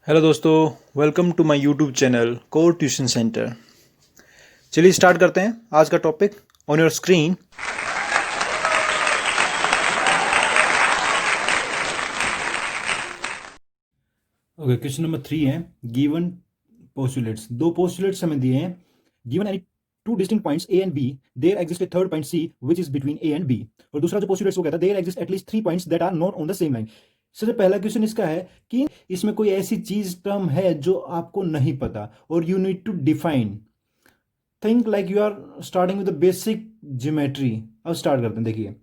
Hello दोस्तों, welcome to my YouTube channel Core Tuition Centre. चलिए start करते हैं आज का topic on your screen. Okay, question number 3 है गिवन पोस्टुलेट्स। दो पोस्टुलेट्स हमें दिए हैं। Given any two distinct points A and B, there exist a third point C which is between A and B. और दूसरा जो पोस्टुलेट्स वो कहता है there exist at least 3 points that are not on the same line. सबसे पहला question इसका है कि इसमें कोई ऐसी चीज टर्म है जो आपको नहीं पता और you need to define. Think like you are starting with the basic geometry. अब स्टार्ट करते हैं। देखिए,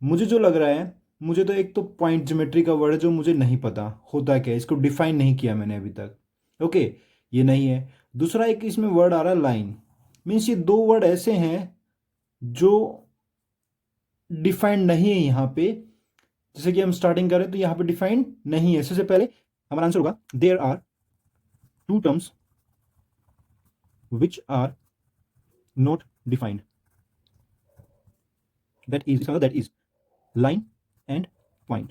मुझे जो लग रहा है, मुझे तो एक तो पॉइंट ज्योमेट्री का वर्ड है जो मुझे नहीं पता होता क्या है, इसको डिफाइन नहीं किया मैंने अभी तक। ओके, ये नहीं है। दूसरा एक इसमें वर्ड आ रहा है लाइन। मीन्स ये दो वर्ड ऐसे हैं जो डिफाइंड नहीं है यहाँ पे। जैसे कि हम स्टार्टिंग करें तो यहाँ पे डिफाइंड नहीं है। सबसे पहले हमारा आंसर होगा there are two terms which are not defined, that is line and point.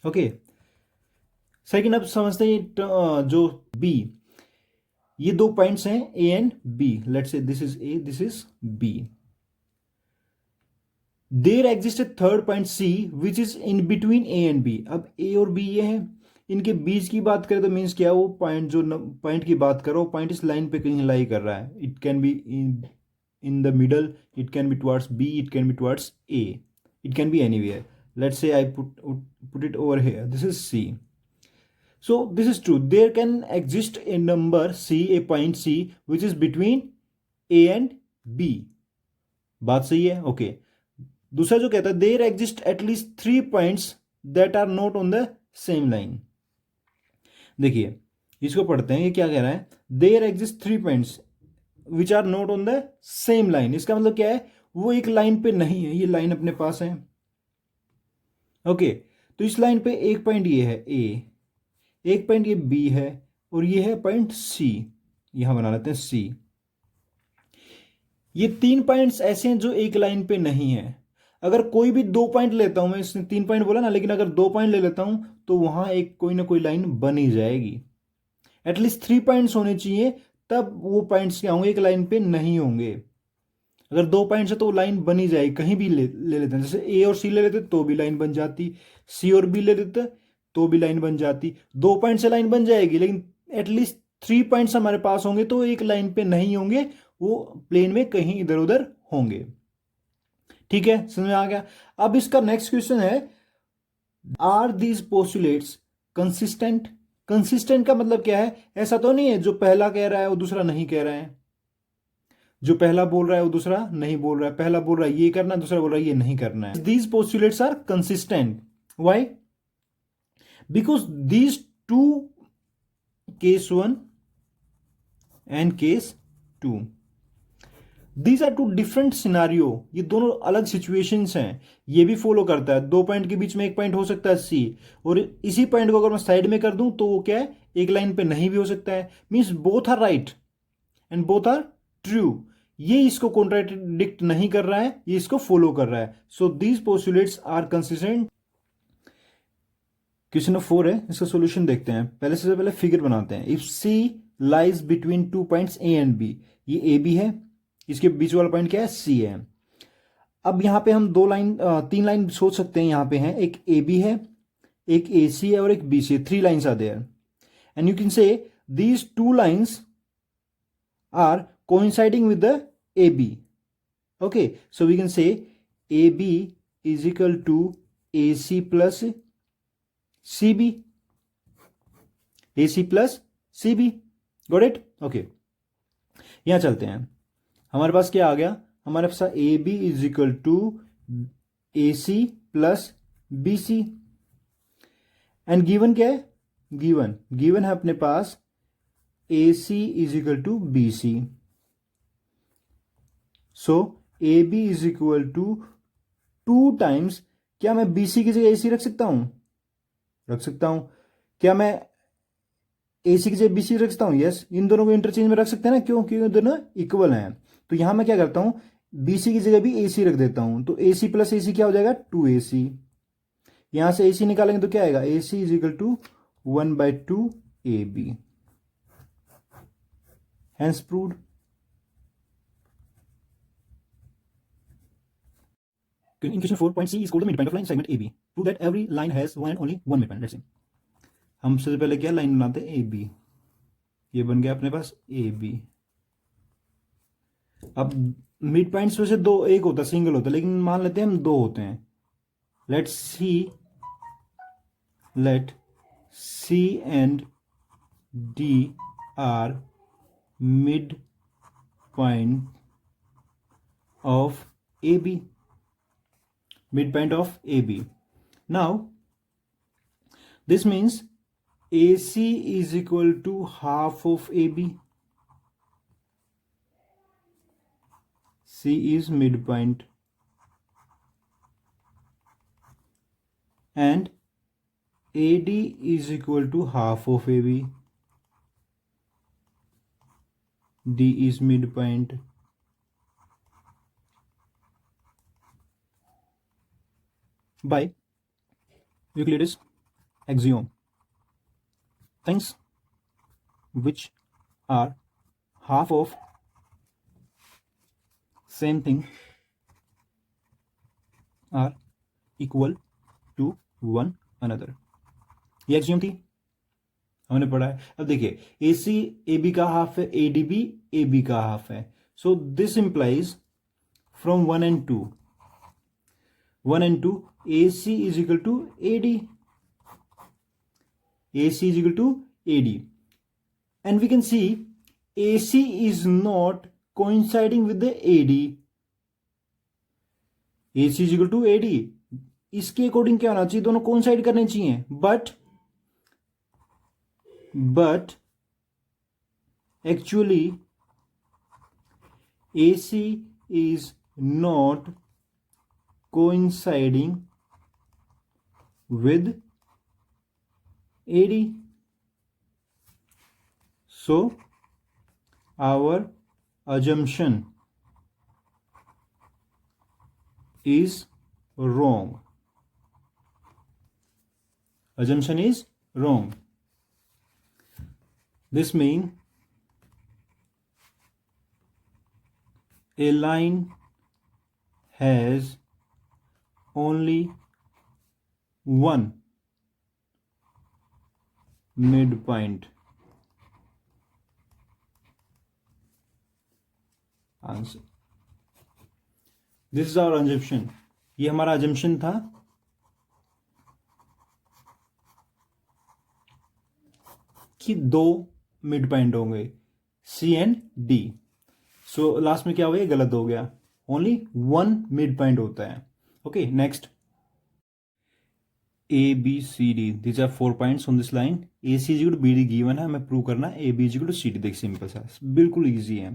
Okay, second अब समझते हैं जो बी, ये दो पॉइंट्स हैं A and B. Let's say this is A, this is B. There exist a third point C which is in between A and B. अब A और B ये है, इनके बीच की बात करें तो मीन्स क्या, वो पॉइंट जो पॉइंट की बात करो, पॉइंट इस लाइन पे कहीं लाई कर रहा है। It can be in the middle, it can be towards B, it can be towards A, it can be anywhere. Let's say I put it over here, this is C. So this is true, there can exist a number C, a point C which is between A and B. बात सही है। Okay, दूसरा जो कहता है there exist at least 3 points that are not on the same line। देखिए, इसको पढ़ते हैं। ये क्या कह रहा है, there exist 3 points which are not on the same line. इसका मतलब क्या है, वो एक लाइन पे नहीं है। ये लाइन अपने पास है। ओके, तो इस लाइन पे एक पॉइंट ये है ए, एक पॉइंट ये बी है, और ये है पॉइंट सी। यहां बना लेते हैं सी। ये 3 पॉइंट्स ऐसे हैं जो एक लाइन पे नहीं है। अगर कोई भी 2 पॉइंट लेता हूं, मैं इसने 3 पॉइंट बोला ना, लेकिन अगर 2 पॉइंट ले लेता हूं तो वहां एक कोई ना कोई लाइन बन ही जाएगी। एटलीस्ट 3 पॉइंट्स होने चाहिए, तब वो पॉइंट्स क्या होंगे, एक लाइन पे नहीं होंगे। अगर 2 पॉइंट्स है तो लाइन बनी जाएगी। कहीं भी ले लेते हैं, जैसे ए और सी ले लेते तो भी लाइन बन जाती, सी और बी ले लेते तो भी लाइन बन जाती। 2 पॉइंट से लाइन बन जाएगी, लेकिन एटलीस्ट 3 पॉइंट्स हमारे पास होंगे तो एक लाइन पे नहीं होंगे, वो प्लेन में कहीं इधर उधर होंगे। ठीक है, समझ में आ गया। अब इसका नेक्स्ट क्वेश्चन है, are these postulates consistent. Consistent का मतलब क्या है, ऐसा तो नहीं है जो पहला कह रहा है वो दूसरा नहीं कह रहा है, जो पहला बोल रहा है वो दूसरा नहीं बोल रहा है, पहला बोल रहा है ये करना, दूसरा बोल रहा है ये नहीं करना है। These postulates are consistent. Why? Because these two, case 1 and case 2, these are two different scenario. ये दोनों अलग सिचुएशंस हैं। ये भी फॉलो करता है, 2 पॉइंट के बीच में एक पॉइंट हो सकता है सी, और इसी पॉइंट को अगर मैं साइड में कर दूं तो वो क्या है, एक लाइन पे नहीं भी हो सकता है। Means both are right and both are true. ये इसको कॉन्ट्राडिक्ट नहीं कर रहा है, ये इसको फॉलो कर रहा है। So these postulates are consistent. Question number 4 है, इसका सॉल्यूशन देखते हैं। पहले से पहले फिगर बनाते हैं। If C lies between 2 points A and B, ये ए बी है, इसके बीच वाला पॉइंट क्या है, सी है। अब यहां पे हम 3 लाइन सोच सकते हैं। यहां पे हैं, एक ए बी है, एक ए सी है और एक बी सी है। 3 lines are there and you can say these 2 lines are coinciding with the AB. Okay, so we can say AB is equal to AC plus CB. AC plus CB. Got it? Okay. यहां चलते हैं। हमारे पास क्या आ गया, हमारे पास AB is equal to AC plus BC and given क्या है, गिवन है अपने पास AC is equal to BC. So A B is equal to 2 times, क्या मैं बी सी की जगह ए सी रख सकता हूं, रख सकता हूं। क्या मैं ए सी की जगह बी सी रख सकता हूं, यस। इन दोनों को इंटरचेंज में रख सकते हैं ना, क्यों, क्योंकि दोनों इक्वल हैं। तो यहां मैं क्या करता हूं, बी सी की जगह भी ए सी रख देता हूं। तो ए सी प्लस ए सी क्या हो जाएगा, 2AC। यहां से ए सी निकालेंगे तो क्या आएगा, A C is equal to 1/2 AB. Hence proved. In question 4, point C is called the midpoint of line segment AB. Prove that every line has one and only one midpoint. Let's see. हम सबसे पहले क्या line बनाते हैं AB. ये बन गया अपने पास AB. अब मिड पॉइंट्स में से दो, एक होता है सिंगल होता है, लेकिन मान लेते हैं हम दो होते हैं. Let C and D are midpoint of AB. Midpoint of AB. Now this means AC is equal to half of AB. C is midpoint and AD is equal to half of AB. D is midpoint. By Euclid's axiom, things which are half of same thing are equal to one another. ये axiom थी, हमने पढ़ा है. अब देखिए AC AB का half है, AD भी AB का हाफ है. So this implies from 1 and 2 AC is equal to AD. AC is equal to AD. And we can see AC is not coinciding with the AD. AC is equal to AD. इसके according क्या होना चाहिए, दोनों coincide करने चाहिए. But actually AC is not coinciding with AD. So our assumption is wrong. Assumption is wrong. This means a line has only one midpoint. Answer. This is our assumption. ये हमारा assumption था. कि दो mid point होंगे C and D. So last में क्या हो गया, गलत हो गया. ओनली वन मिड पॉइंट होता है. Okay, next ABCD. This are 4 points on this line. AC is equal to BD given है, हमें प्रूव करना है AB is equal to CD. देख सिंपल सा, बिल्कुल इजी है.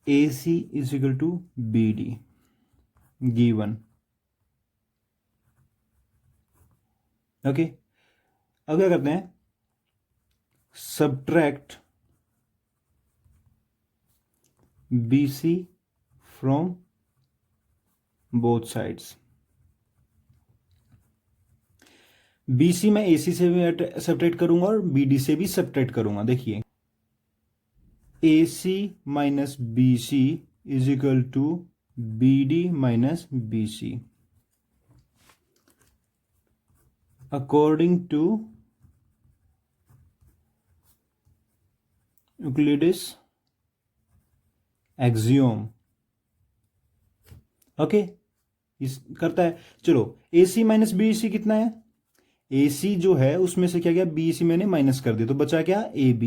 AC is equal to BD given. Okay, अब क्या करते हैं, subtract BC from both sides. BC मैं AC से भी सब्ट्रैक्ट करूंगा और BD से भी सब्ट्रैक्ट करूंगा. देखिए AC minus BC is equal to BD minus BC according to Euclid's axiom. Okay, इस करता है. चलो AC माइनस BC कितना है, AC जो है उसमें से क्या गया, BC मैंने माइनस कर दिया, तो बचा क्या, AB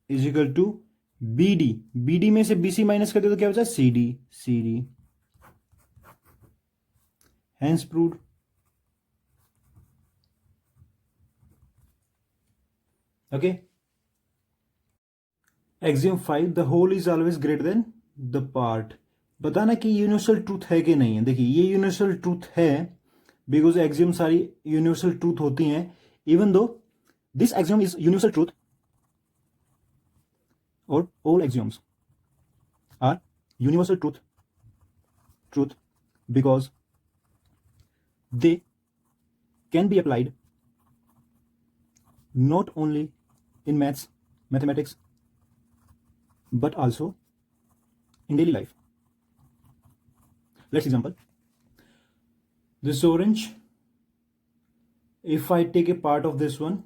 is equal to BD में से BC माइनस कर दिया तो क्या बचा, CD. Hence proved. Okay, axiom 5, the whole is always greater than the part. बताना कि यूनिवर्सल ट्रूथ है कि नहीं है. देखिए ये यूनिवर्सल ट्रूथ है, बिकॉज एक्सियम सारी यूनिवर्सल ट्रूथ होती हैं. Even though this axiom is universal truth, और all axioms are universal truth because they can be applied not only in mathematics, but also in daily life. Let's example. This orange, if I take a part of this one,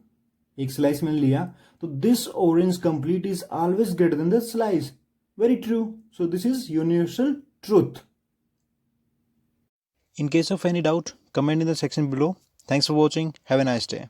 एक slice मैंने लिया, तो this orange complete is always greater than the slice. Very true. So this is universal truth. In case of any doubt, comment in the section below. Thanks for watching. Have a nice day.